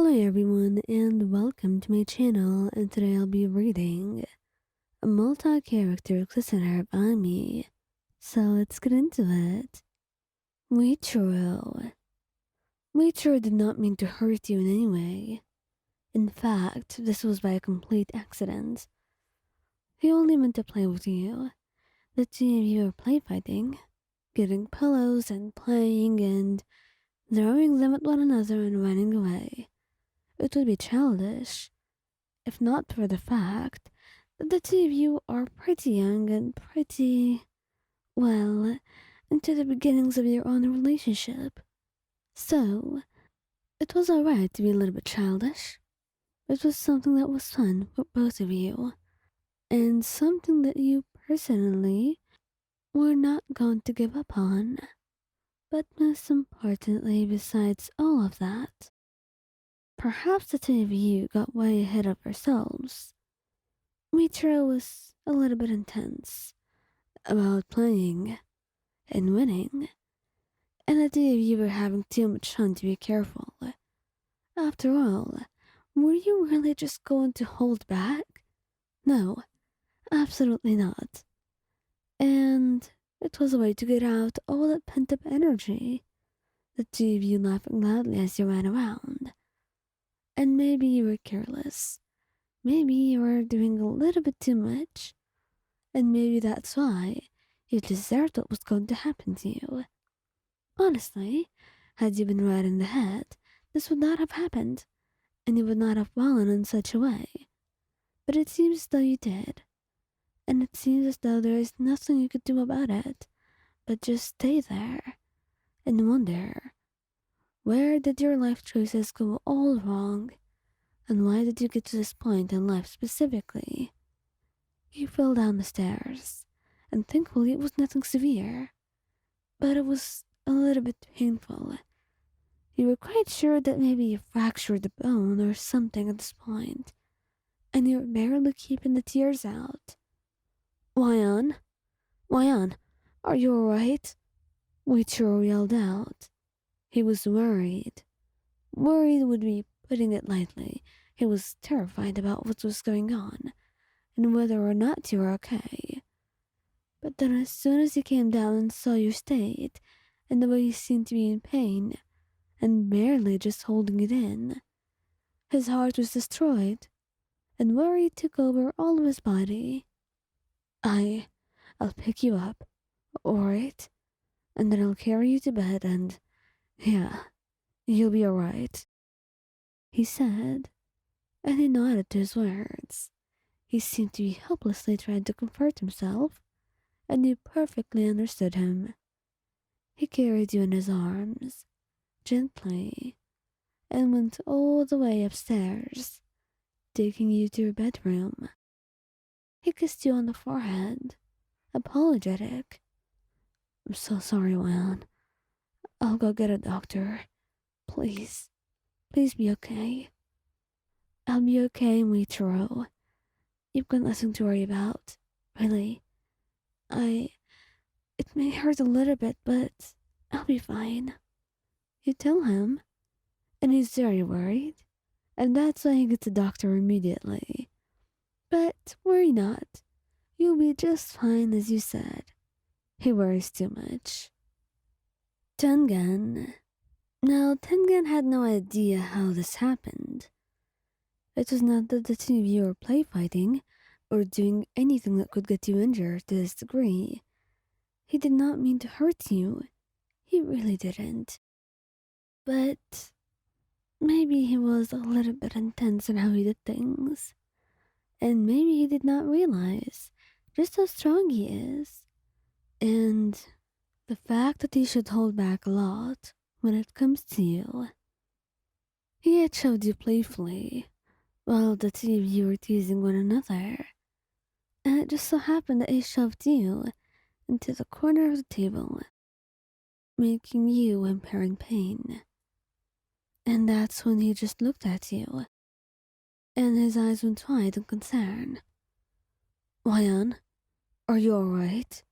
Hello everyone and welcome to my channel, and today I'll be reading a multi-character listener by me. So let's get into it. Muichiro. Muichiro did not mean to hurt you in any way. In fact, this was by a complete accident. He only meant to play with you. The two of you were play fighting, getting pillows and playing and throwing them at one another and running away. It would be childish, if not for the fact that the two of you are pretty young and well, into the beginnings of your own relationship. So, it was alright to be a little bit childish. It was something that was fun for both of you, and something that you personally were not going to give up on. But most importantly, besides all of that, perhaps the two of you got way ahead of yourselves. Muichiro was a little bit intense about playing and winning, and the two of you were having too much fun to be careful. After all, were you really just going to hold back? No, absolutely not. And it was a way to get out all that pent-up energy, the two of you laughing loudly as you ran around. And maybe you were careless. Maybe you were doing a little bit too much. And maybe that's why you deserved what was going to happen to you. Honestly, had you been right in the head, this would not have happened, and you would not have fallen in such a way. But it seems as though you did. And it seems as though there is nothing you could do about it, but just stay there and wonder, where did your life choices go all wrong? And why did you get to this point in life specifically? You fell down the stairs, and thankfully it was nothing severe, but it was a little bit painful. You were quite sure that maybe you fractured a bone or something at this point, and you were barely keeping the tears out. Wyan, Wyan, are you alright? Muichiro yelled out. He was worried. Worried would be putting it lightly. He was terrified about what was going on, and whether or not you were okay. But then as soon as he came down and saw your state, and the way you seemed to be in pain, and barely just holding it in, his heart was destroyed, and worry took over all of his body. I'll pick you up, alright? And then I'll carry you to bed and, yeah, you'll be alright, he said, and he nodded to his words. He seemed to be helplessly trying to comfort himself, and you perfectly understood him. He carried you in his arms, gently, and went all the way upstairs, taking you to your bedroom. He kissed you on the forehead, apologetic. I'm so sorry, Juan. I'll go get a doctor. Please, please be okay. I'll be okay, Muichiro. You've got nothing to worry about, really. It may hurt a little bit, but I'll be fine. You tell him, and he's very worried, and that's why he gets a doctor immediately. But worry not. You'll be just fine, as you said. He worries too much. Tengen. Now, Tengen had no idea how this happened. It was not that the two of you were play fighting or doing anything that could get you injured to this degree. He did not mean to hurt you. He really didn't. But maybe he was a little bit intense in how he did things. And maybe he did not realize just how strong he is. And the fact that he should hold back a lot when it comes to you. He had shoved you playfully while the two of you were teasing one another. And it just so happened that he shoved you into the corner of the table, making you whimper in pain. And that's when he just looked at you, and his eyes went wide in concern. Wyan, are you alright?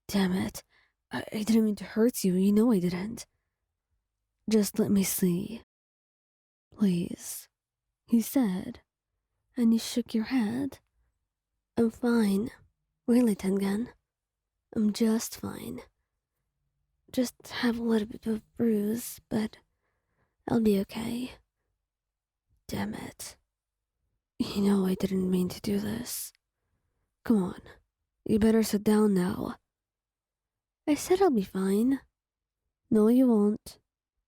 Damn it, I didn't mean to hurt you, you know I didn't. Just let me see. Please, he said, and you shook your head. I'm fine. Really, Tengen. I'm just fine. Just have a little bit of bruise, but I'll be okay. Damn it. You know I didn't mean to do this. Come on, you better sit down now. I said I'll be fine. No, you won't.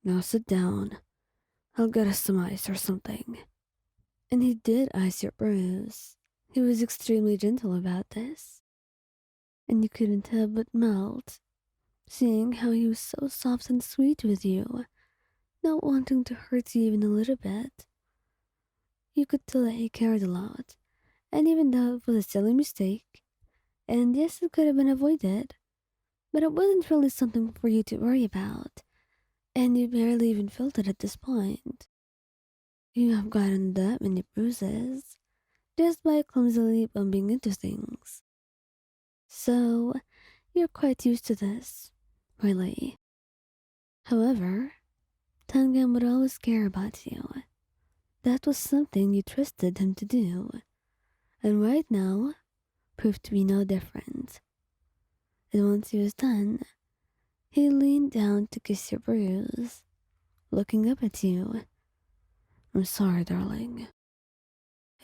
Now sit down. I'll get us some ice or something. And he did ice your bruise. He was extremely gentle about this. And you couldn't help but melt, seeing how he was so soft and sweet with you, not wanting to hurt you even a little bit. You could tell that he cared a lot, and even though it was a silly mistake, and yes, it could have been avoided, but it wasn't really something for you to worry about, and you barely even felt it at this point. You have gotten that many bruises just by clumsily bumping into things. So, you're quite used to this, really. However, Tengen would always care about you. That was something you trusted him to do, and right now proved to be no different. And once he was done, he leaned down to kiss your bruise, looking up at you. I'm sorry, darling.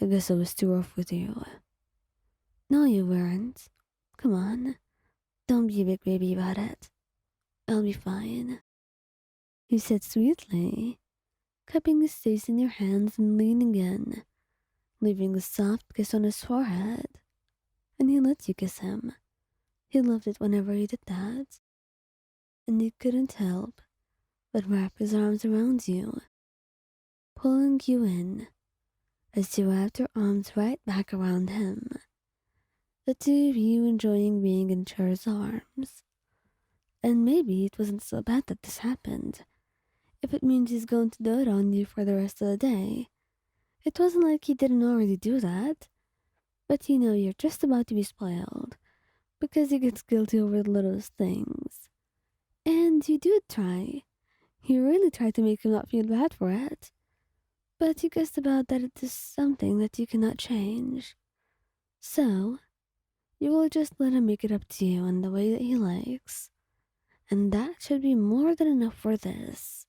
I guess I was too rough with you. No, you weren't. Come on, don't be a big baby about it. I'll be fine, he said sweetly, cupping his face in your hands and leaning in, leaving a soft kiss on his forehead. And he let you kiss him. He loved it whenever he did that. And he couldn't help but wrap his arms around you, pulling you in as you wrapped your arms right back around him, the two of you enjoying being in each other's arms. And maybe it wasn't so bad that this happened, if it means he's going to dote on you for the rest of the day. It wasn't like he didn't already do that, but you know you're just about to be spoiled, because he gets guilty over the littlest things. And you do try. You really try to make him not feel bad for it. But you guessed about that it is something that you cannot change. So, you will just let him make it up to you in the way that he likes. And that should be more than enough for this.